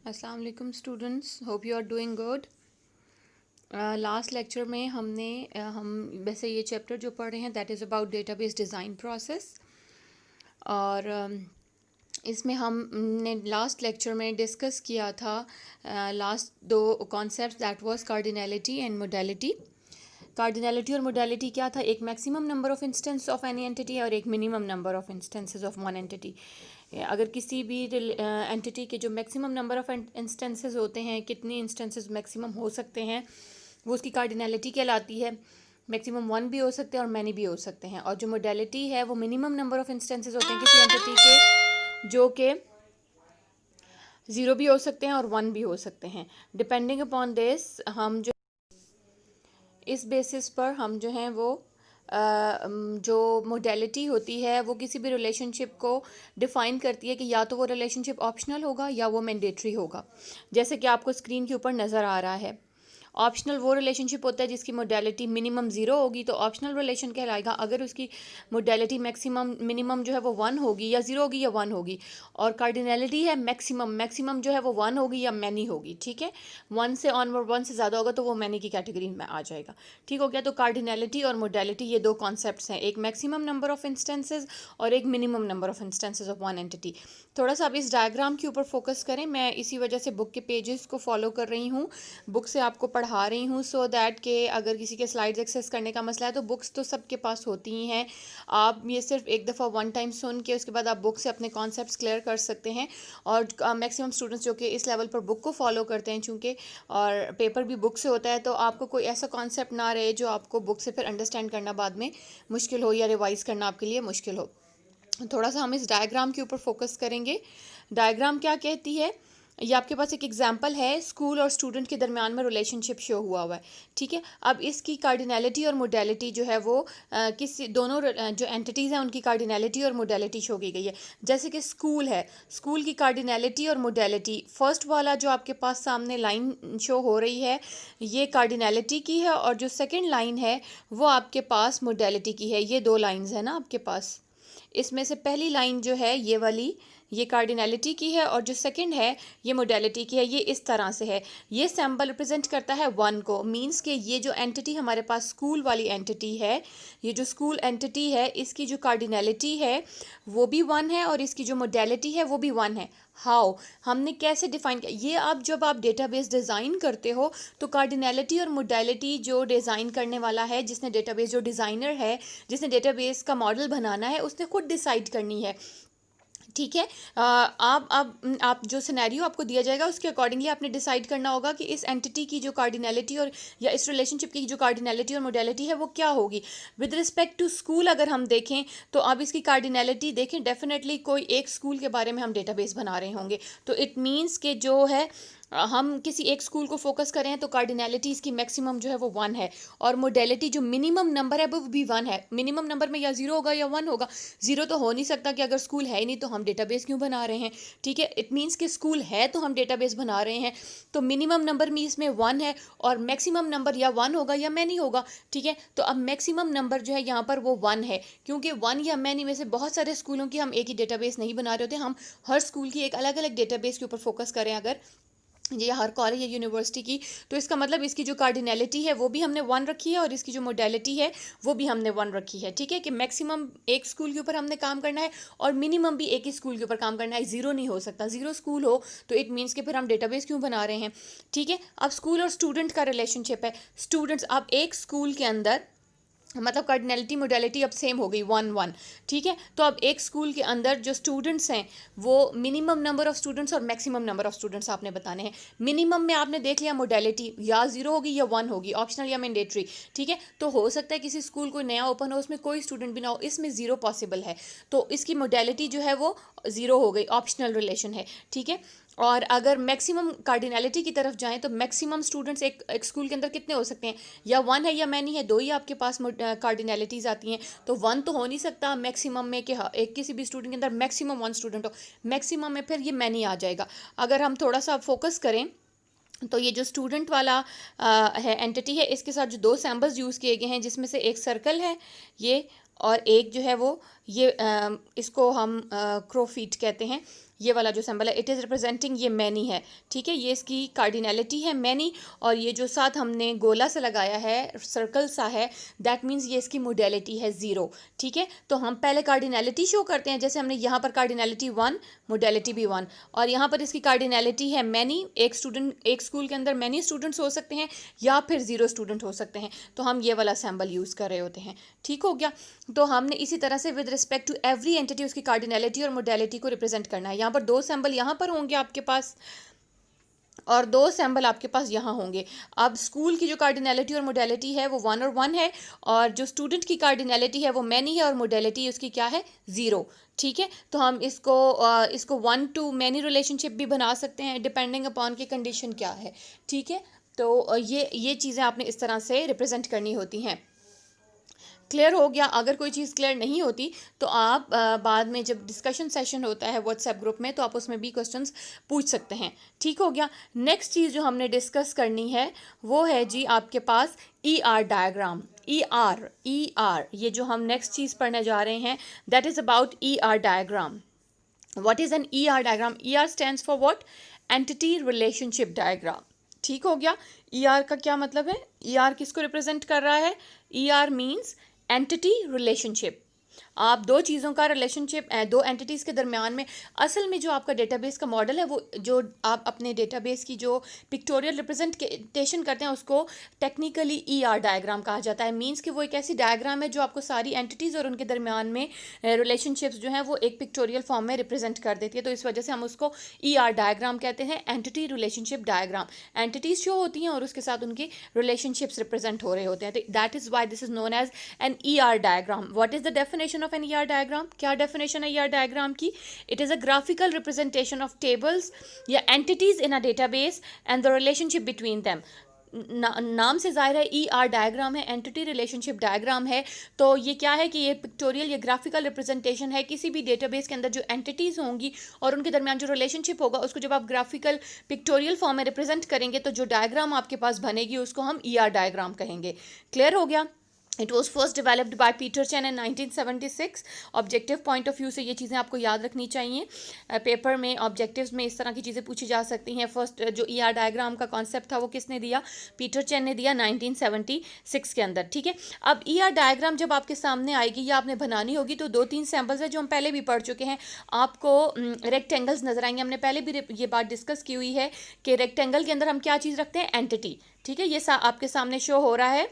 अस्सलाम वालेकुम students, hope you are doing good. Last lecture में हम वैसे ये चैप्टर जो पढ़ रहे हैं that is about database design process. और इसमें हमने लास्ट लेक्चर में डिस्कस किया था लास्ट दो concepts, that was cardinality and modality. Cardinality और मोडालिटी क्या था? एक maximum number of instance of any entity और एक minimum number of instances of one entity. अगर किसी भी एंटिटी के जो मैक्सिमम नंबर ऑफ इंस्टेंसेस होते हैं, कितनी इंस्टेंसेस मैक्सिमम हो सकते हैं, वो उसकी कार्डिनैलिटी कहलाती है। मैक्सिमम वन भी हो सकते हैं और मैनी भी हो सकते हैं। और जो मोडालिटी है वो मिनिमम नंबर ऑफ इंस्टेंसेस होते हैं किसी एंटिटी के, जो कि ज़ीरो भी हो सकते हैं और वन भी हो सकते हैं। डिपेंडिंग अपॉन दिस हम जो इस बेसिस पर हम जो हैं वो जो मोडेलिटी होती है वो किसी भी रिलेशनशिप को डिफ़ाइन करती है कि या तो वो रिलेशनशिप ऑप्शनल होगा या वो मैंडेटरी होगा। जैसे कि आपको स्क्रीन के ऊपर नज़र आ रहा है, ऑप्शनल वो रिलेशनशिप होता है जिसकी मोडेलिटी मिनिमम ज़ीरो होगी तो ऑप्शनल रिलेशन कहलाएगा। अगर उसकी मोडेलिटी मैक्सिमम मिनिमम जो है वो वन होगी या ज़ीरो होगी या वन होगी। और कार्डिनैलिटी है मैक्सिमम जो है वो वन होगी या मैनी होगी। ठीक है, वन से ऑनवर्ड, वन से ज़्यादा होगा तो वो मैनी की कैटेगरी में आ जाएगा। ठीक हो गया। तो कार्डिनैलिटी और मोडेलिटी ये दो कॉन्सेप्ट्स हैं, एक मैक्सिमम नंबर ऑफ इंस्टेंसेज और एक minimum number of instances of one entity. थोड़ा सा आप इस डायग्राम के ऊपर फोकस करें। मैं इसी वजह से बुक के पेजेस को फॉलो कर रही हूँ, बुक से आपको पढ़ा रही हूँ, सो दैट के अगर किसी के स्लाइड्स एक्सेस करने का मसला है तो बुक्स तो सबके पास होती ही हैं। आप ये सिर्फ एक दफ़ा वन टाइम सुन के उसके बाद आप बुक से अपने कॉन्सेप्ट्स क्लियर कर सकते हैं। और मैक्सिमम स्टूडेंट्स जो कि इस लेवल पर बुक को फॉलो करते हैं, चूँकि और पेपर भी बुक से होता है, तो आपको कोई ऐसा कॉन्सेप्ट ना रहे जो आपको बुक से फिर अंडरस्टैंड करना बाद में मुश्किल हो या रिवाइज़ करना आपके लिए मुश्किल हो। थोड़ा सा हम इस डायग्राम के ऊपर फोकस करेंगे। डायग्राम क्या कहती है? ये आपके पास एक एग्जांपल है, स्कूल और स्टूडेंट के दरमियान में रिलेशनशिप शो हुआ है। ठीक है, अब इसकी कार्डिनैलिटी और मोडेलिटी जो है वो किसी दोनों जो एंटिटीज़ हैं उनकी कार्डिनैलिटी और मोडेलिटी शो की गई है। जैसे कि स्कूल है, स्कूल की कार्डिनैलिटी और मोडेलिटी, फर्स्ट वाला जो आपके पास सामने लाइन शो हो रही है ये कार्डिनैलिटी की है, और जो सेकेंड लाइन है वो आपके पास मोडेलिटी की है। ये दो लाइन्स है ना आपके पास, इसमें से पहली लाइन जो है ये वाली, ये कार्डिनैलिटी की है, और जो सेकंड है ये मोडेलिटी की है। ये इस तरह से है, ये सिंबल रिप्रेजेंट करता है वन को, मींस कि ये जो एंटिटी हमारे पास स्कूल वाली एंटिटी है, ये जो स्कूल एंटिटी है इसकी जो कार्डिनैलिटी है वो भी वन है और इसकी जो मोडेलिटी है वो भी वन है। हाउ, हमने कैसे डिफाइन किया ये? आप जब आप डेटाबेस डिज़ाइन करते हो तो कार्डिनैलिटी और मोडेलिटी जो डिज़ाइन करने वाला है, जिसने डेटाबेस, जो डिज़ाइनर है जिसने डेटाबेस का मॉडल बनाना है, उसने खुद डिसाइड करनी है। ठीक है, आप जो सिनेरियो आपको दिया जाएगा उसके अकॉर्डिंगली आपने डिसाइड करना होगा कि इस एंटिटी की जो कार्डिनैलिटी और या इस रिलेशनशिप की जो कार्डिनैलिटी और मोडेलिटी है वो क्या होगी। विद रिस्पेक्ट टू स्कूल अगर हम देखें तो अब इसकी कार्डिनैलिटी देखें, डेफिनेटली कोई एक स्कूल के बारे में हम डेटाबेस बना रहे होंगे, तो इट मीन्स कि जो है हम किसी एक स्कूल को फोकस करें हैं तो कार्डिनैलिटी इसकी मैक्सिमम जो है वो वन है, और मोडेलिटी जो मिनिमम नंबर है वो भी वन है। मिनिमम नंबर में या ज़ीरो होगा या वन होगा, ज़ीरो तो हो नहीं सकता कि अगर स्कूल है ही नहीं तो हम डेटाबेस क्यों बना रहे हैं। ठीक है, इट मीन्स कि स्कूल है तो हम डेटाबेस बना रहे हैं, तो मिनिमम नंबर में इसमें वन है और मैक्सिमम नंबर या वन होगा या मैनी होगा। ठीक है, तो अब मैक्सिमम नंबर जो है यहाँ पर वो वन है, क्योंकि वन या मैनी में से बहुत सारे स्कूलों की हम एक ही डेटाबेस नहीं बना रहे होते, हम हर स्कूल की एक अलग अलग डेटाबेस के ऊपर फोकस करें अगर ये हर कॉलेज या यूनिवर्सिटी की, तो इसका मतलब इसकी जो कार्डिनैलिटी है वो भी हमने वन रखी है और इसकी जो मोडेलिटी है वो भी हमने वन रखी है। ठीक है, कि मैक्सिमम एक स्कूल के ऊपर हमने काम करना है और मिनिमम भी एक ही स्कूल के ऊपर काम करना है, ज़ीरो नहीं हो सकता। ज़ीरो स्कूल हो तो इट मीन्स कि फिर हम डेटाबेस क्यों बना रहे हैं। ठीक है, अब स्कूल और स्टूडेंट का रिलेशनशिप है, स्टूडेंट्स, अब एक स्कूल के अंदर मतलब कार्डिनैलिटी मोडेलिटी अब सेम हो गई, वन वन। ठीक है, तो अब एक स्कूल के अंदर जो स्टूडेंट्स हैं वो मिनिमम नंबर ऑफ स्टूडेंट्स और मैक्सिमम नंबर ऑफ स्टूडेंट्स आपने बताने हैं। मिनिमम में आपने देख लिया मोडेलिटी या ज़ीरो होगी या वन होगी, ऑप्शनल या मैंडेटरी। ठीक है, तो हो सकता है किसी स्कूल कोई नया ओपन हो उसमें कोई स्टूडेंट भी ना हो, इसमें ज़ीरो पॉसिबल है, तो इसकी मोडेलिटी जो है वो ज़ीरो हो गई, ऑप्शनल रिलेशन है। ठीक है, और अगर मैक्सिमम कार्डिनैलिटी की तरफ जाएं तो मैक्सिमम स्टूडेंट्स एक स्कूल के अंदर कितने हो सकते हैं, या वन है या मैनी है, दो ही आपके पास कार्डिनैलिटीज़ आती हैं, तो वन तो हो नहीं सकता मैक्सिमम में कि एक किसी भी स्टूडेंट के अंदर मैक्सिमम वन स्टूडेंट हो। मैक्सिमम में फिर ये मैनी आ जाएगा। अगर हम थोड़ा सा फोकस करें तो ये जो स्टूडेंट वाला है एंटिटी है, इसके साथ जो दो सैम्बल्स यूज़ किए गए हैं जिसमें से एक सर्कल है ये, और एक जो है वो ये इसको हम क्रोफीट कहते हैं। ये वाला जो सिंबल है, इट इज़ रिप्रेजेंटिंग ये मैनी है, ठीक है, ये इसकी कार्डिनैलिटी है मैनी। और ये जो साथ हमने गोला से लगाया है, सर्कल सा है, दैट मीन्स ये इसकी मोडेलिटी है 0, ठीक है। तो हम पहले कार्डिनैलिटी शो करते हैं, जैसे हमने यहाँ पर कार्डिनैलिटी 1, मोडेलिटी भी 1, और यहाँ पर इसकी कार्डिनैलिटी है मैनी। एक स्कूल के अंदर मैनी स्टूडेंट्स हो सकते हैं या फिर 0 स्टूडेंट हो सकते हैं, तो हम ये वाला सिंबल यूज़ कर रहे होते हैं, ठीक हो गया। तो हमने इसी तरह से with respect to every entity उसकी कार्डिनैलिटी और मोडेलिटी को रिप्रेजेंट करना है। यहाँ पर 2 सिंबल यहाँ पर होंगे आपके पास और 2 सिंबल आपके पास यहाँ होंगे। अब स्कूल की जो कार्डिनैलिटी और मोडेलिटी है वो 1 और 1 है, और जो स्टूडेंट की कार्डिनैलिटी है वो मैनी है और मोडेलिटी उसकी क्या है 0, ठीक है। तो हम इसको 1 to मैनी रिलेशनशिप भी बना सकते हैं डिपेंडिंग अपॉन की कंडीशन क्या है, ठीक है। तो ये चीज़ें आपने इस तरह से रिप्रेजेंट करनी होती हैं। क्लियर हो गया? अगर कोई चीज़ क्लियर नहीं होती तो आप बाद में जब डिस्कशन सेशन होता है व्हाट्सएप ग्रुप में, तो आप उसमें भी क्वेश्चंस पूछ सकते हैं, ठीक हो गया। नेक्स्ट चीज़ जो हमने डिस्कस करनी है वो है जी आपके पास ER डायग्राम। ER ये जो हम नेक्स्ट चीज़ पढ़ने जा रहे हैं, that is about ER diagram. What is an ER diagram? ER stands for what? Entity relationship diagram, ठीक हो गया। ER का क्या मतलब है? ER किसको रिप्रेजेंट कर रहा है? ER means entity relationship. आप 2 चीज़ों का रिलेशनशिप 2 एंटिटीज़ के दरमियान में, असल में जो आपका डेटाबेस का मॉडल है वो जो आप अपने डेटाबेस की जो पिक्टोरियल रिप्रेजेंटेशन करते हैं उसको टेक्निकली ER डायग्राम कहा जाता है। मींस कि वो एक ऐसी डायग्राम है जो आपको सारी एंटिटीज़ और उनके दरमियान में रिलेशनशिप्स जो हैं वो एक पिक्टोरियल फॉर्म में रिप्रेजेंट कर देती है। तो इस वजह से हम उसको ER डायग्राम कहते हैं, entity relationship diagram. Entities show होती हैं और उसके साथ उनकी रिलेशनशिप्स रिप्रेजेंट हो रहे होते हैं, तो that is why this is known as an ER diagram. What is the definition of an ER diagram? क्या डेफिनेशन है ER डायग्राम की? It is a graphical representation of tables या entities in a database and the relationship between them. नाम से जाहिर है ER diagram है, entity relationship diagram है। तो ये क्या है कि ये पिक्टोरियल या ग्राफिकल रिप्रेजेंटेशन है किसी भी डेटाबेस के अंदर जो एंटिटीज़ होंगी और उनके दरमियान जो रिलेशनशिप होगा उसको जब आप ग्राफिकल पिक्टोरियल फॉर्म में रिप्रेजेंट करेंगे तो जो डायग्राम आपके पास बनेगी उसको हम ER डायग्राम कहेंगे। क्लियर हो गया? It was first developed by Peter chain in 1976। Objective point of view से ये चीज़ें आपको याद रखनी चाहिए। पेपर में ऑब्जेक्टिव्स में इस तरह की चीज़ें पूछी जा सकती हैं। फर्स्ट जो ER डायग्राम का कॉन्सेप्ट था वो किसने दिया? पीटर चैन ने दिया 1976 के अंदर, ठीक है। अब ER डायग्राम जब आपके सामने आएगी या आपने बनानी होगी तो 2-3 सैम्पल्स है जो हम पहले भी पढ़ चुके हैं। आपको रेक्टेंगल्स नजर आएंगे, हमने पहले भी ये बात डिस्कस की हुई है कि रेक्टेंगल के अंदर हम क्या चीज़ रखते हैं? एंटिटी, ठीक है। ये आपके सामने शो हो रहा है।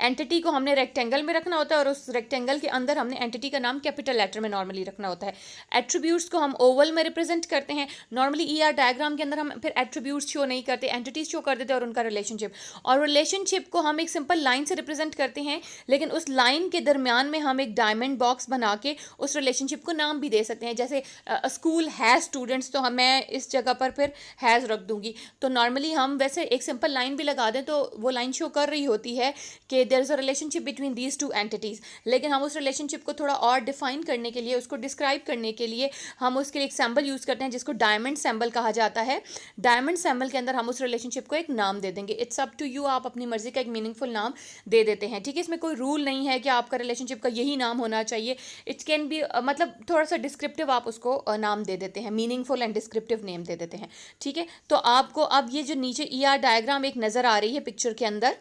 एंटिटी को हमने रेक्टेंगल में रखना होता है और उस रेक्टेंगल के अंदर हमने एंटिटी का नाम कैपिटल लेटर में नॉर्मली रखना होता है। एट्रीब्यूट्स को हम ओवल में रिप्रेजेंट करते हैं। नॉर्मली ER डायग्राम के अंदर हम फिर एट्रीब्यूट्स शो नहीं करते, एंटिटीज शो कर देते हैं और उनका रिलेशनशिप। और रिलेशनशिप को हम एक सिंपल लाइन से रिप्रेजेंट करते हैं, लेकिन उस लाइन के दरमियान में हम एक डायमंड बॉक्स बना के उस रिलेशनशिप को नाम भी दे सकते हैं। जैसे स्कूल हैज़ स्टूडेंट्स, तो मैं इस जगह पर फिर हैज़ रख दूंगी। तो नॉर्मली हम वैसे एक सिंपल लाइन भी लगा दें तो वो लाइन शो कर रही होती है कि there is a relationship between these 2 entities. लेकिन हम उस रिलेशनशिप को थोड़ा और डिफाइन करने के लिए, उसको डिस्क्राइब करने के लिए हम उसके लिए एक सिंबल यूज़ करते हैं जिसको डायमंड सिंबल कहा जाता है। डायमंड सिंबल के अंदर हम उस रिलेशनशिप को एक नाम दे देंगे। इट्स अप टू यू, आप अपनी मर्जी का एक मीनिंगफुल नाम दे देते हैं, ठीक है। इसमें कोई रूल नहीं है कि आपका रिलेशनशिप का यही नाम होना चाहिए। इट कैन बी मतलब थोड़ा सा डिस्क्रिप्टिव आप उसको नाम दे देते हैं, मीनिंगफुल एंड डिस्क्रिप्टिव नेम दे देते हैं, ठीक है। तो आपको अब ये जो नीचे ER डायग्राम एक नज़र आ रही है पिक्चर के अंदर,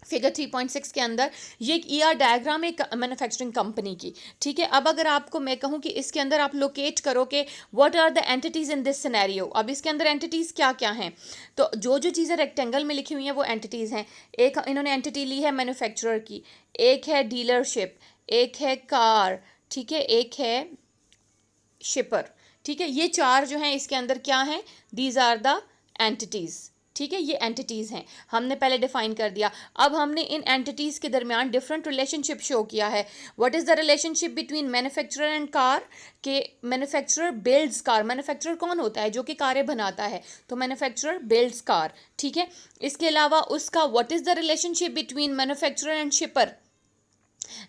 फिगर 3.6 के अंदर, ये एक ER डायग्राम है मैन्युफैक्चरिंग कंपनी की, ठीक है। अब अगर आपको मैं कहूँ कि इसके अंदर आप लोकेट करो कि what are the entities in this scenario, अब इसके अंदर एंटिटीज़ क्या क्या हैं, तो जो चीज़ें रेक्टेंगल में लिखी हुई हैं वो एंटिटीज़ हैं। एक इन्होंने एंटिटी ली है मैन्युफैक्चरर की, एक है डीलरशिप, एक है कार, ठीक है, एक है शिपर, ठीक है। ये 4 जो हैं इसके अंदर क्या हैं? दीज आर द एंटिटीज़, ठीक है। ये एंटिटीज़ हैं, हमने पहले डिफाइन कर दिया। अब हमने इन एंटिटीज़ के दरमियान डिफरेंट रिलेशनशिप शो किया है। What is the relationship between manufacturer and car? के मैन्युफैक्चरर बिल्ड्स कार। मैन्युफैक्चरर कौन होता है? जो कि कारें बनाता है, तो मैन्युफैक्चरर बिल्ड्स कार, ठीक है। इसके अलावा उसका what is the relationship between manufacturer and शिपर?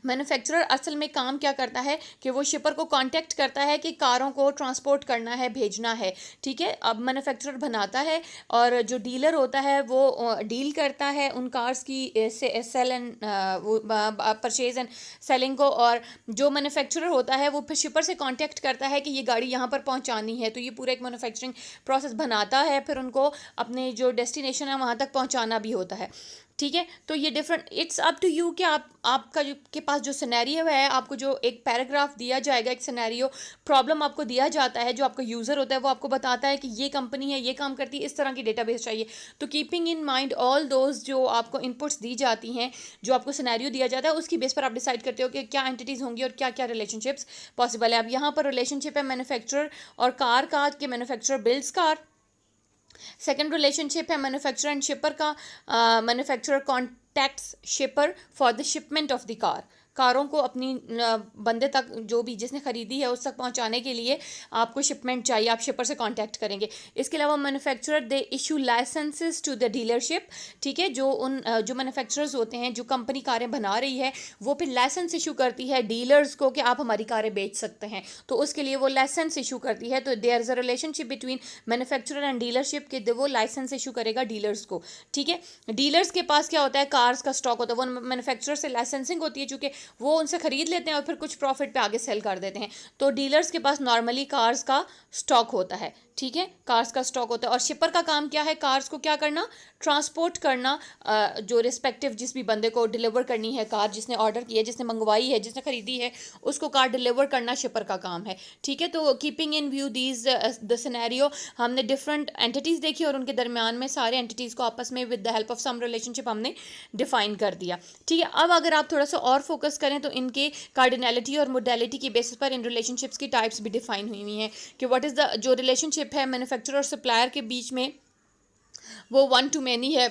Manufacturer असल में काम क्या करता है कि वो शिपर को कांटेक्ट करता है कि कारों को ट्रांसपोर्ट करना है, भेजना है, ठीक है। अब मैन्युफैक्चरर बनाता है और जो डीलर होता है वो डील करता है उन कार्स की sale and purchase and selling को, और जो मैन्युफैक्चरर होता है वो फिर शिपर से कांटेक्ट करता है कि ये गाड़ी यहाँ पर पहुँचानी है, तो ये पूरा एक मैन्युफैक्चरिंग प्रोसेस बनाता है, फिर उनको अपने जो डेस्टिनेशन है वहाँ तक पहुँचाना भी होता है, ठीक है। तो ये different, it's up to you कि आपका जो के पास जो सिनेरियो है, आपको जो एक पैराग्राफ दिया जाएगा, एक सिनेरियो प्रॉब्लम आपको दिया जाता है, जो आपका यूज़र होता है वो आपको बताता है कि ये कंपनी है, ये काम करती है, इस तरह की डेटाबेस चाहिए। तो keeping in mind all those जो आपको इनपुट्स दी जाती हैं, जो आपको सिनेरियो दिया जाता है, उसकी बेस पर आप डिसाइड करते हो कि क्या एंटिटीज़ होंगी और क्या क्या रिलेशनशिप्स पॉसिबल है। अब यहाँ पर रिलेशनशिप है मैन्युफैक्चरर और कार का, कि manufacturer builds car. Second relationship है मैन्युफैक्चरर एंड शिपर का, manufacturer contacts शिपर for the shipment of the car. कारों को अपनी बंदे तक, जो भी जिसने ख़रीदी है उस तक पहुंचाने के लिए आपको शिपमेंट चाहिए, आप शिपर से कांटेक्ट करेंगे। इसके अलावा manufacturer they issue licenses to the dealership, ठीक है। जो मैन्युफैक्चरर्स होते हैं, जो कंपनी कारें बना रही है, वो फिर लाइसेंस इशू करती है डीलर्स को कि आप हमारी कारें बेच सकते हैं, तो उसके लिए वो लाइसेंस इशू करती है। तो there is a relationship between manufacturer and dealership के वो लाइसेंस इशू करेगा डीलर्स को, ठीक है। डीलर्स के पास क्या होता है, कार्स का स्टॉक होता है, वो मैन्युफैक्चरर से लाइसेंसिंग होती है, चूँकि वो उनसे ख़रीद लेते हैं और फिर कुछ प्रॉफिट पे आगे सेल कर देते हैं। तो डीलर्स के पास नॉर्मली कार्स का स्टॉक होता है, ठीक है, कार्स का स्टॉक होता है। और शिपर का काम क्या है, कार्स को क्या करना, ट्रांसपोर्ट करना, जो रिस्पेक्टिव जिस भी बंदे को डिलीवर करनी है कार, जिसने ऑर्डर किया है, जिसने मंगवाई है, जिसने खरीदी है, उसको कार डिलीवर करना शिपर का काम है, ठीक है। तो keeping in view these the scenario, हमने डिफरेंट एंटिटीज़ देखी और उनके दरमियान में सारे एंटिटीज़ को आपस में with the help of some relationship हमने डिफाइन कर दिया, ठीक है। अब अगर आप थोड़ा सा और फोकस करें तो इनके कार्डिनैलिटी और मोडेलिटी की बेसिस पर इन रिलेशनशिप्स की टाइप्स भी डिफाइन हुई हैं कि व्हाट इज़ द जो रिलेशनशिप है मैन्युफैक्चरर और सप्लायर के बीच में, वो वन टू मैनी है।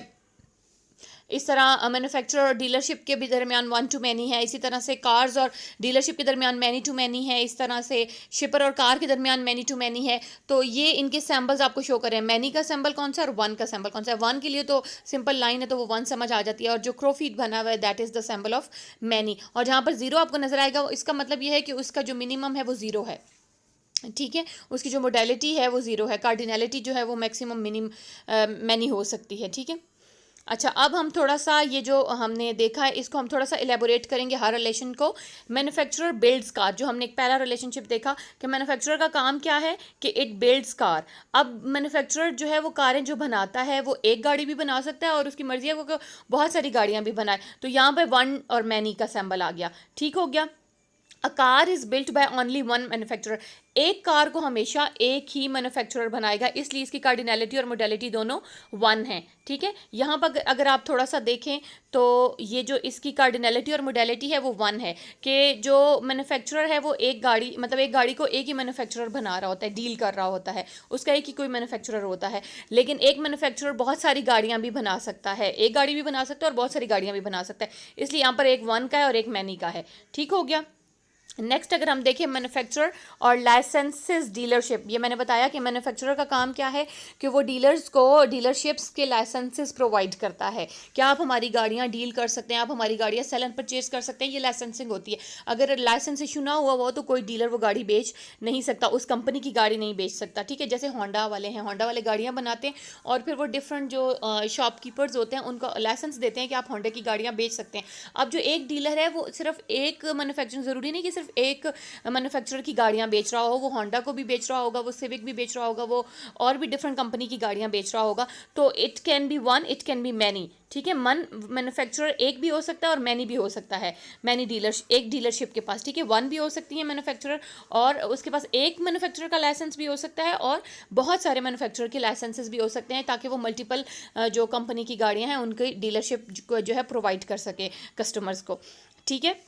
इस तरह मैन्युफैक्चरर और डीलरशिप के भी दरमियान वन टू मैनी है। इसी तरह से कार्स और डीलरशिप के दरमियान मैनी टू मैनी है। इस तरह से शिपर और कार के दरमियान मैनी टू मैनी है। तो ये इनके सैम्बल्स आपको शो करें, मैनी का सैम्बल कौन सा और वन का सैम्बल कौन सा है। वन के लिए तो सिंपल लाइन है तो वो वन समझ आ जाती है, और जो क्रोफीट बना हुआ है that is the sample of many. और जहाँ पर जीरो आपको नजर आएगा, इसका मतलब ये है कि उसका जो मिनिमम है वो जीरो है, ठीक है। उसकी जो मोडेलिटी है वो जीरो है, कार्डिनैलिटी जो है वो मैक्सिमम मैनी हो सकती है, ठीक है। अच्छा, अब हम थोड़ा सा ये जो हमने देखा है इसको हम थोड़ा सा इलेबोरेट करेंगे हर रिलेशन को। मैन्युफैक्चरर बिल्ड्स कार, जो हमने एक पहला रिलेशनशिप देखा कि मैन्युफैक्चरर का काम क्या है कि इट बिल्ड्स कार। अब मैन्युफैक्चरर जो है वो कारें जो बनाता है वो एक गाड़ी भी बना सकता है और उसकी मर्जी है वो बहुत सारी गाड़ियाँ भी बनाए। तो यहाँ पर वन और मैनी का सैम्बल आ गया, ठीक हो गया। A car is built by only one manufacturer, एक कार को हमेशा एक ही मैन्युफैक्चरर बनाएगा, इसलिए इसकी कार्डिनैलिटी और मोडेलिटी दोनों वन है, ठीक है। यहाँ पर अगर आप थोड़ा सा देखें तो ये जो इसकी कार्डिनैलिटी और मोडेलिटी है वो वन है कि जो मैन्युफैक्चरर है वो एक गाड़ी, मतलब एक गाड़ी को एक ही मैन्युफैक्चरर बना रहा होता है, डील कर रहा होता है, उसका एक ही कोई मैन्युफैक्चरर होता है। लेकिन एक मैन्युफैक्चरर बहुत सारी गाड़ियाँ भी बना सकता है, एक गाड़ी भी बना सकता है और बहुत सारी गाड़ियाँ भी बना सकता है, इसलिए यहाँ पर एक वन का है और एक मैनी का है, ठीक हो गया। नेक्स्ट अगर हम देखें मैन्युफैक्चरर और लाइसेंसेस डीलरशिप, ये मैंने बताया कि मैन्युफैक्चरर का काम क्या है कि वो डीलर्स को डीलरशिप्स के लाइसेंसेस प्रोवाइड करता है कि आप हमारी गाड़ियाँ डील कर सकते हैं, आप हमारी गाड़ियाँ सेल एंड परचेज कर सकते हैं, ये लाइसेंसिंग होती है। अगर लाइसेंस इशू ना हुआ हो तो कोई डीलर वो गाड़ी बेच नहीं सकता, उस कंपनी की गाड़ी नहीं बेच सकता, ठीक है। जैसे होंडा वाले हैं, होंडा वाले गाड़ियाँ बनाते हैं और फिर वो डिफरेंट जो शॉपकीपर्स होते हैं उनको लाइसेंस देते हैं कि आप होंडा की गाड़ियाँ बेच सकते हैं। अब जो एक डीलर है वो सिर्फ एक मैन्युफैक्चरिंग, ज़रूरी नहीं कि सिर्फ एक मैन्युफैक्चरर की गाड़ियाँ बेच रहा हो, वो होंडा को भी बेच रहा होगा, वो सिविक भी बेच रहा होगा, वो और भी डिफरेंट कंपनी की गाड़ियाँ बेच रहा होगा। तो it can be one, it can be many, ठीक है। मैन्युफैक्चरर एक भी हो सकता है और मैनी भी हो सकता है, मैनी डीलर्स एक डीलरशिप के पास, ठीक है। वन भी हो सकती है मैन्युफैक्चरर और उसके पास एक मैन्युफैक्चरर का लाइसेंस भी हो सकता है और बहुत सारे मैन्युफैक्चरर के लाइसेंसेस भी हो सकते हैं, ताकि वो मल्टीपल जो कंपनी की गाड़ियाँ हैं उनकी डीलरशिप जो है प्रोवाइड कर सके कस्टमर्स को, ठीक है।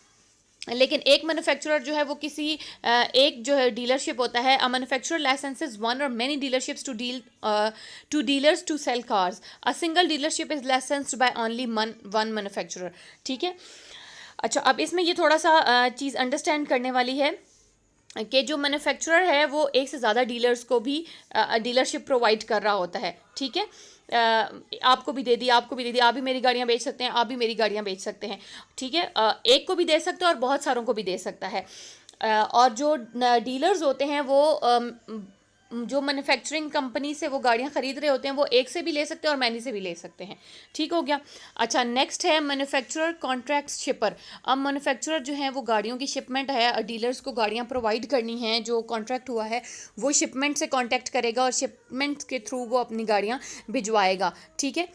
लेकिन एक मैन्युफैक्चरर जो है वो किसी एक जो है डीलरशिप होता है, अ मैन्युफैक्चरर लाइसेंसेस वन और many dealerships to dealers to sell cars, a single dealership is licensed by only one manufacturer, ठीक है। अच्छा, अब इसमें ये थोड़ा सा चीज़ अंडरस्टैंड करने वाली है कि जो मैन्युफैक्चरर है वो एक से ज़्यादा डीलर्स को भी डीलरशिप प्रोवाइड कर रहा होता है, ठीक है। आपको भी दे दी, आपको भी दे दी, आप भी मेरी गाड़ियाँ बेच सकते हैं, आप भी मेरी गाड़ियाँ बेच सकते हैं, ठीक है। एक को भी दे सकता है और बहुत सारों को भी दे सकता है। और जो डीलर्स होते हैं वो जो मैन्युफैक्चरिंग कंपनी से वो गाड़ियाँ ख़रीद रहे होते हैं वो एक से भी ले सकते हैं और मैनी से भी ले सकते हैं, ठीक हो गया। अच्छा, नेक्स्ट है मैन्युफैक्चरर कॉन्ट्रैक्ट शिपर। अब मैन्युफैक्चरर जो है वो गाड़ियों की शिपमेंट है, डीलर्स को गाड़ियाँ प्रोवाइड करनी है, जो कॉन्ट्रैक्ट हुआ है वो शिपमेंट से कॉन्टैक्ट करेगा और शिपमेंट के थ्रू वो अपनी गाड़ियाँ भिजवाएगा, ठीक है।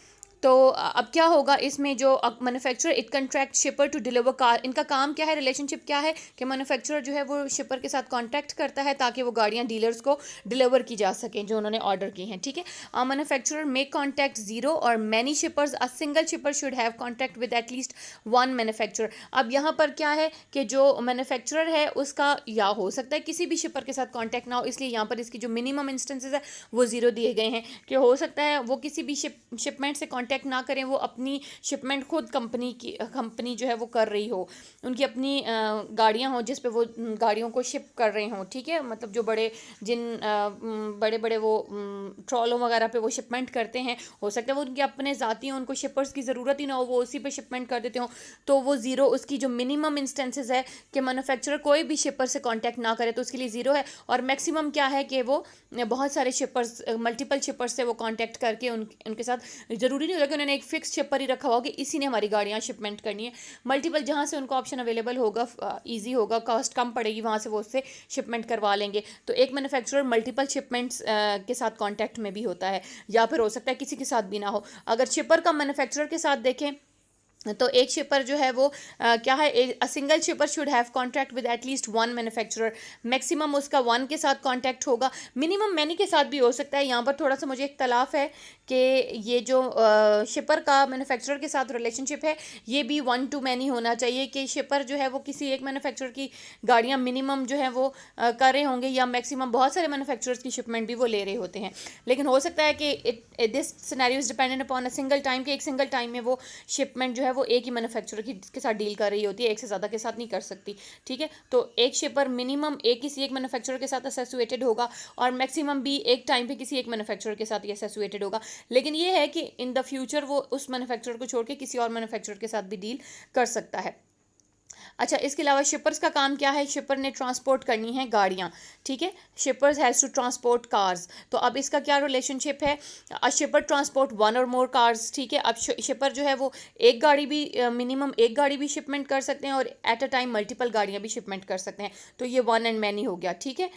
तो अब क्या होगा इसमें, जो manufacturer it contract shipper to deliver car, इनका काम क्या है, रिलेशनशिप क्या है कि मैन्युफैक्चरर जो है वो शिपर के साथ कांटेक्ट करता है ताकि वो गाड़ियाँ डीलर्स को डिलीवर की जा सकें जो उन्होंने ऑर्डर की हैं, ठीक है। मैन्युफैक्चरर मेक कॉन्टैक्ट जीरो और many shippers, a single शिपर should have contact with at least one manufacturer. अब यहाँ पर क्या है कि जो मैन्युफैक्चरर है उसका या हो सकता है किसी भी शिपर के साथ कॉन्टैक्ट ना हो, इसलिए यहाँ पर इसकी जो मिनिमम इंस्टेंसेज है वो ज़ीरो दिए गए हैं कि हो सकता है वो किसी भी शिपमेंट से कांटेक्ट ना करें, वो अपनी शिपमेंट खुद कंपनी जो है वो कर रही हो, उनकी अपनी गाड़ियां हो जिस पे वो गाड़ियों को शिप कर रहे हों, ठीक है। मतलब जो बड़े बड़े वो ट्रॉलों वगैरह पे वो शिपमेंट करते हैं, हो सकता है वो उनके अपने ज़ाती हों, उनको शिपर्स की ज़रूरत ही ना हो, वो उसी पे शिपमेंट कर देते हों, तो वो ज़ीरो, उसकी जो मिनिमम इंस्टेंसेस है कि मैन्युफैक्चरर कोई भी शिपर से कांटेक्ट ना करे तो उसके लिए ज़ीरो है। और मैक्सिमम क्या है कि वो बहुत सारे शिपर्स, मल्टीपल शिपर्स से वो कांटेक्ट करके उनके साथ, ज़रूरी नहीं होता कि उन्होंने एक फिक्स शिपर ही रखा होगा कि इसी ने हमारी गाड़ियाँ शिपमेंट करनी है, मल्टीपल जहाँ से उनको ऑप्शन अवेलेबल होगा, ईजी होगा, कॉस्ट कम पड़ेगी, वहाँ से वो उससे शिपमेंट करवा लेंगे। तो एक मैन्युफैक्चरर मल्टीपल शिपमेंट्स के साथ कॉन्टैक्ट में भी होता है, या फिर हो सकता है किसी के साथ भी ना हो। अगर शिपर का मैन्युफैक्चरर के साथ देखें तो एक शिपर जो है वो क्या है, a single शिपर should have contact with at least one manufacturer, maximum उसका वन के साथ कॉन्टैक्ट होगा, मिनिमम मैनी के साथ भी हो सकता है। यहाँ पर थोड़ा सा मुझे इख्तलाफ है कि ये जो शिपर का मैन्युफैक्चरर के साथ रिलेशनशिप है ये भी वन टू मैनी होना चाहिए, कि शिपर जो है वो किसी एक मैन्युफैक्चरर की गाड़ियाँ मिनिमम जो है वो कर रहे होंगे, या मैक्सिमम बहुत सारे मैन्युफैक्चरर्स की शिपमेंट भी वो ले रहे होते हैं। लेकिन हो सकता है कि this scenario is dependent upon a single time, कि एक सिंगल टाइम में वो शिपमेंट जो है वो एक ही मैन्युफैक्चरर के साथ डील कर रही होती है, एक से ज़्यादा के साथ नहीं कर सकती, ठीक है। तो एक शिपर मिनिमम किसी एक मैन्युफैक्चरर के साथ एसोसिएटेड होगा और मैक्सिमम भी एक टाइम पे किसी एक मैन्युफैक्चरर के साथ ये एसोसिएटेड होगा। लेकिन ये है कि इन द फ्यूचर वो उस मैन्युफैक्चरर को छोड़ के किसी और मैन्युफैक्चरर के साथ भी डील कर सकता है। अच्छा, इसके अलावा शिपर्स का काम क्या है, शिपर ने ट्रांसपोर्ट करनी है गाड़ियाँ, ठीक है। Shippers has to transport cars, तो अब इसका क्या रिलेशनशिप है, अ शिपर ट्रांसपोर्ट वन और मोर कार्स, ठीक है। अब शिपर जो है वो एक गाड़ी भी मिनिमम एक गाड़ी भी शिपमेंट कर सकते हैं और एट अ टाइम मल्टीपल गाड़ियाँ भी शिपमेंट कर सकते हैं, तो ये वन एंड मैनी हो गया, ठीक है।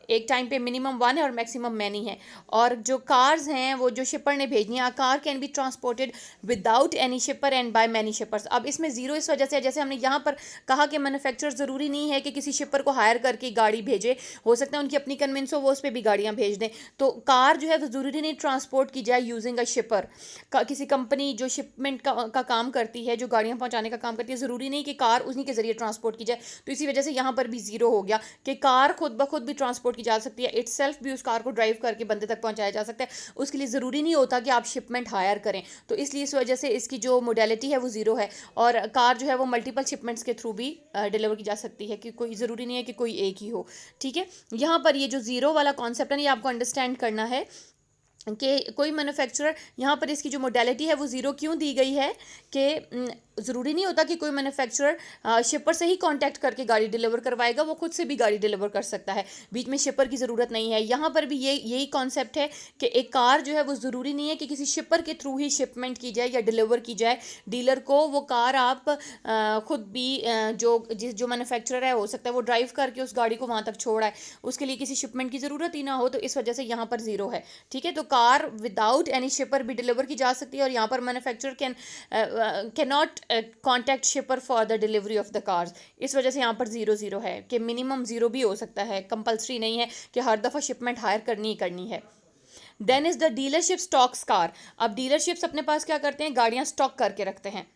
एक टाइम पे मिनिमम वन है और मैक्सिमम मैनी है। और जो कार्स हैं वो जो शिपर ने भेजनी है, car can be transported without any शिपर and by many shippers. अब इसमें ज़ीरो इस वजह से, जैसे हमने यहाँ पर कहा कि मैन्युफैक्चरर ज़रूरी नहीं है कि किसी शिपर को हायर करके गाड़ी भेजे, हो सकता है उनकी अपनी कन्विंस हो वो उस पर भी गाड़ियाँ भेज दें। तो कार जो है वो ज़रूरी नहीं ट्रांसपोर्ट की जाए यूजिंग अ शिपर, किसी कंपनी जो शिपमेंट का काम करती है, जो गाड़ियाँ पहुँचाने का काम करती है, ज़रूरी नहीं कि कार उन्हीं के ज़रिए ट्रांसपोर्ट की जाए। तो इसी वजह से यहाँ पर भी ज़ीरो हो गया कि कार खुद ब खुद भी ट्रांसपोर्ट की जा सकती है, इटसेल्फ भी उस कार को ड्राइव करके बंदे तक पहुंचाया जा सकता है, उसके लिए ज़रूरी नहीं होता कि आप शिपमेंट हायर करें। तो इसलिए इस वजह से इसकी जो मोडेलिटी है वो ज़ीरो है, और कार जो है वो मल्टीपल शिपमेंट्स के थ्रू भी डिलीवर की जा सकती है, कि कोई ज़रूरी नहीं है कि कोई एक ही हो, ठीक है। यहाँ पर ये जो ज़ीरो वाला कॉन्सेप्ट है ये आपको अंडरस्टैंड करना है कि कोई मैन्युफैक्चरर, यहाँ पर इसकी जो मोडेलिटी है वो ज़ीरो क्यों दी गई है कि ज़रूरी नहीं होता कि कोई मैन्युफैक्चरर शिपर से ही कांटेक्ट करके गाड़ी डिलीवर करवाएगा, वो खुद से भी गाड़ी डिलीवर कर सकता है, बीच में शिपर की ज़रूरत नहीं है। यहाँ पर भी यही कॉन्सेप्ट है कि एक कार जो है वो ज़रूरी नहीं है कि किसी शिपर के थ्रू ही शिपमेंट की जाए या डिलीवर की जाए डीलर को। वो कार आप खुद भी जो मैन्युफैक्चरर है हो सकता है वो ड्राइव करके उस गाड़ी को वहाँ तक छोड़ा है, उसके लिए किसी शिपमेंट की ज़रूरत ही ना हो, तो इस वजह से यहाँ पर ज़ीरो है, ठीक है। तो कार विदाउट एनी शिपर भी डिलीवर की जा सकती है, और यहाँ पर manufacturer can not contact शिपर for the delivery of the cars, इस वजह से यहाँ पर ज़ीरो ज़ीरो है कि मिनिमम ज़ीरो भी हो सकता है, कंपल्सरी नहीं है कि हर दफ़ा शिपमेंट हायर करनी ही करनी है। Then is the dealership stocks car. अब डीलरशिप्स अपने पास क्या करते हैं, गाड़ियाँ स्टॉक करके रखते हैं,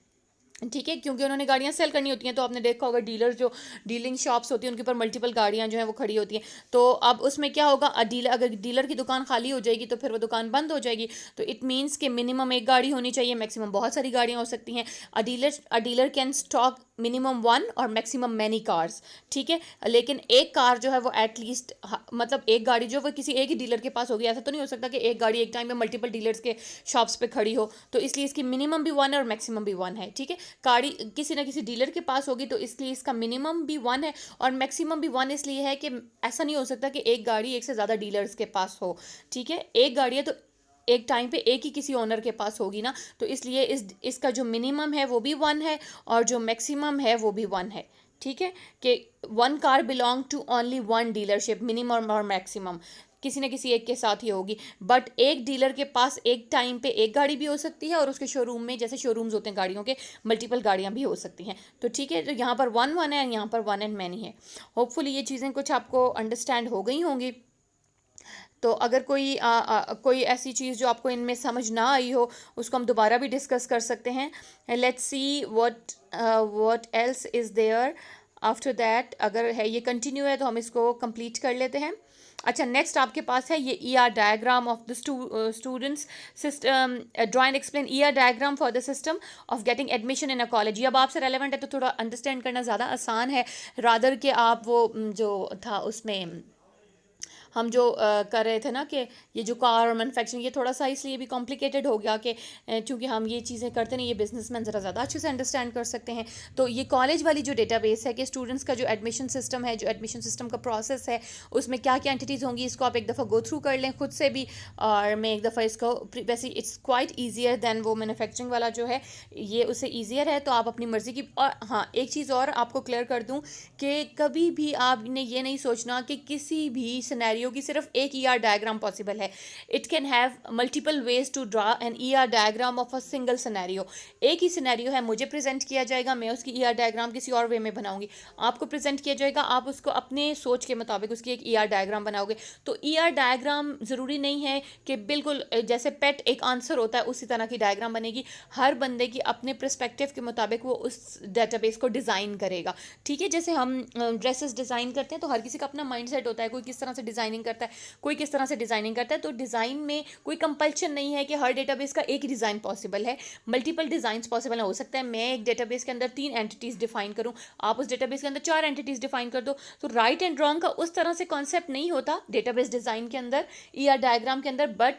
ठीक है, क्योंकि उन्होंने गाड़ियाँ सेल करनी होती हैं। तो आपने देखा होगा डीलर जो डीलिंग शॉप्स होती हैं उनके ऊपर मल्टीपल गाड़ियाँ जो हैं वो खड़ी होती हैं। तो अब उसमें क्या होगा, अगर डीलर की दुकान खाली हो जाएगी तो फिर वो दुकान बंद हो जाएगी। तो इट मीन्स कि मिनिमम एक गाड़ी होनी चाहिए, मैक्सिमम बहुत सारी गाड़ियाँ हो सकती हैं। अ dealer can stock minimum one और मैक्सिमम मैनी कार्स, ठीक है। लेकिन एक कार जो है वो एटलीस्ट, मतलब एक गाड़ी जो वो किसी एक ही डीलर के पास होगी, ऐसा तो नहीं हो सकता कि एक गाड़ी एक टाइम में मल्टीपल डीलर्स के शॉप्स पे खड़ी हो, तो इसलिए इसकी मिनिमम भी वन है और मैक्सिमम भी वन है, ठीक है। गाड़ी किसी ना किसी डीलर के पास होगी तो इसलिए इसका मिनिमम भी वन है और मैक्सिमम भी वन इसलिए है कि ऐसा नहीं हो सकता कि एक गाड़ी एक से ज़्यादा डीलर्स के पास हो, ठीक है। एक गाड़ी है तो एक टाइम पे एक ही किसी ओनर के पास होगी ना, तो इसलिए इसका जो मिनिमम है वो भी वन है और जो मैक्सिमम है वो भी वन है, ठीक है। कि one car belong to only one dealership, minimum और मैक्सिमम किसी न किसी एक के साथ ही होगी। बट एक डीलर के पास एक टाइम पे एक गाड़ी भी हो सकती है और उसके शोरूम में, जैसे शोरूम्स होते हैं गाड़ियों के, मल्टीपल गाड़ियां भी हो सकती हैं, तो ठीक है। तो यहाँ पर वन वन है, यहाँ पर वन एंड मैनी है। होपफुली ये चीज़ें कुछ आपको अंडरस्टैंड हो गई होंगी। तो अगर कोई ऐसी चीज़ जो आपको इनमें समझ ना आई हो, उसको हम दोबारा भी डिस्कस कर सकते हैं। Let's see what else is there after that. अगर है ये कंटिन्यू है तो हम इसको कंप्लीट कर लेते हैं। अच्छा, नेक्स्ट आपके पास है ये ER diagram of the students system, draw and explain ER diagram for the system of getting admission in a college. ये अब आपसे रेलेवेंट है तो थोड़ा अंडरस्टैंड करना ज़्यादा आसान है, रादर कि आप वो जो था उसमें हम जो कर रहे थे ना कि ये जो कार और मैन्युफैक्चरिंग, ये थोड़ा सा इसलिए भी कॉम्प्लिकेटेड हो गया कि चूँकि हम ये चीज़ें करते नहीं, ये बिजनेसमैन ज़रा ज़्यादा अच्छे से अंडरस्टैंड कर सकते हैं। तो ये कॉलेज वाली जो डेटाबेस है कि स्टूडेंट्स का जो एडमिशन सिस्टम है, जो एडमिशन सिस्टम का प्रोसेस है, उसमें क्या क्या एंटिटीज़ होंगी, इसको आप एक दफ़ा गो थ्रू कर लें खुद से भी। और मैं एक दफ़ा इसको, वैसे इट्स क्वाइट ईजियर दैन वो मैन्युफैक्चरिंग वाला जो है, ये उससे ईजियर है, तो आप अपनी मर्ज़ी की। और हाँ, एक चीज़ और आपको क्लियर कर दूँ कि कभी भी आपने ये नहीं सोचना कि किसी भी सिनेरियो की सिर्फ एक ER डायग्राम पॉसिबल है। It can have multiple ways to draw an ER diagram of a single scenario. एक ही सिनेरियो है, मुझे प्रेजेंट किया जाएगा, मैं उसकी ER डायग्राम किसी और वे में बनाऊंगी, आपको प्रेजेंट किया जाएगा, आप उसको अपने सोच के मुताबिक उसकी एक ER डायग्राम बनाओगे। तो ER डायग्राम ज़रूरी नहीं है कि बिल्कुल जैसे पेट एक आंसर होता है उसी तरह की डायग्राम बनेगी। हर बंदे की अपने पर्सपेक्टिव के मुताबिक वो उस डेटाबेस को डिज़ाइन करेगा, ठीक है। जैसे हम ड्रेसेस डिज़ाइन करते हैं तो हर किसी का अपना माइंडसेट होता है, कोई किस तरह से डिज़ाइनिंग करता है, कोई किस तरह से डिज़ाइनिंग करता है। तो डिज़ाइन में कोई कंपल्शन नहीं है कि हर डेटाबेस का एक ही डिज़ाइन पॉसिबल है, मल्टीपल डिज़ाइंस पॉसिबल हो सकता है। मैं एक डेटाबेस के अंदर 3 एंटिटीज़ डिफाइन करूँ, आप उस डेटाबेस के अंदर 4 एंटिटीज़ डिफाइन कर दो। तो राइट एंड रॉन्ग का उस तरह से कॉन्सेप्ट नहीं होता डेटाबेस डिज़ाइन के अंदर, ER डायग्राम के अंदर, बट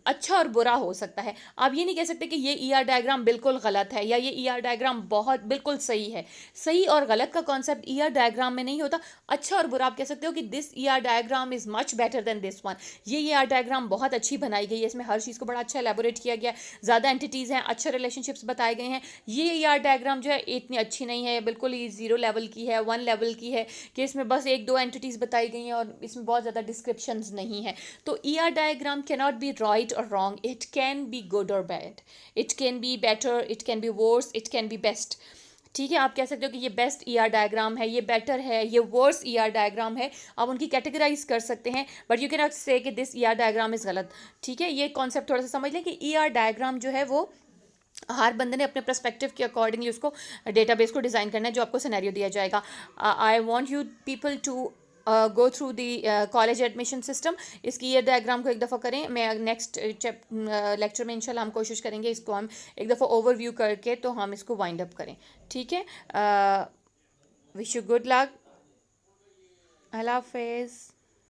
अच्छा और बुरा हो सकता है। आप ये नहीं कह सकते कि ये ER डायग्राम बिल्कुल गलत है या ये ER डायग्राम बहुत बिल्कुल सही है। सही और गलत का कॉन्सेप्ट ER डायग्राम में नहीं होता। अच्छा और बुरा आप कह सकते हो कि this ER diagram is much better than this one. ये ER डायग्राम बहुत अच्छी बनाई गई है, इसमें हर चीज़ को बड़ा अच्छा एलेबोरेट किया गया है, ज़्यादा एंटिटीज़ हैं, अच्छे रिलेशनशिप्स बताए गए हैं। ये ER डायग्राम जो है इतनी अच्छी नहीं है, बिल्कुल ही 0 लेवल की है, 1 लेवल की है, कि इसमें बस 1-2 एंटिटीज़ बताई गई हैं और इसमें बहुत ज़्यादा डिस्क्रिप्शंस नहीं है। तो ER diagram cannot be right or wrong, it can be good or bad, it can be better, it can be worse, it can be best, ठीक है। आप कह सकते हो कि ये बेस्ट ER डायग्राम है, ये बेटर है, ये वर्स ER डायग्राम है, आप उनकी कैटेगराइज कर सकते हैं, बट यू कैन नॉट से कि दिस ER डायग्राम इज़ गलत, ठीक है। ये कॉन्सेप्ट थोड़ा सा समझ लें कि ER डायग्राम जो है वो हर बंदे ने अपने पर्सपेक्टिव के अकॉर्डिंगली उसको डेटाबेस को डिज़ाइन करना है जो आपको सिनेरियो दिया जाएगा। I want you people to go through the college admission system. इसकी ये डायग्राम को एक दफ़ा करें, मैं नेक्स्ट लेक्चर में इंशाल्लाह हम कोशिश करेंगे इसको हम एक दफ़ा ओवरव्यू करके तो हम इसको वाइंड अप करें, ठीक है। विश यू गुड लक, अल्लाह हाफिज़।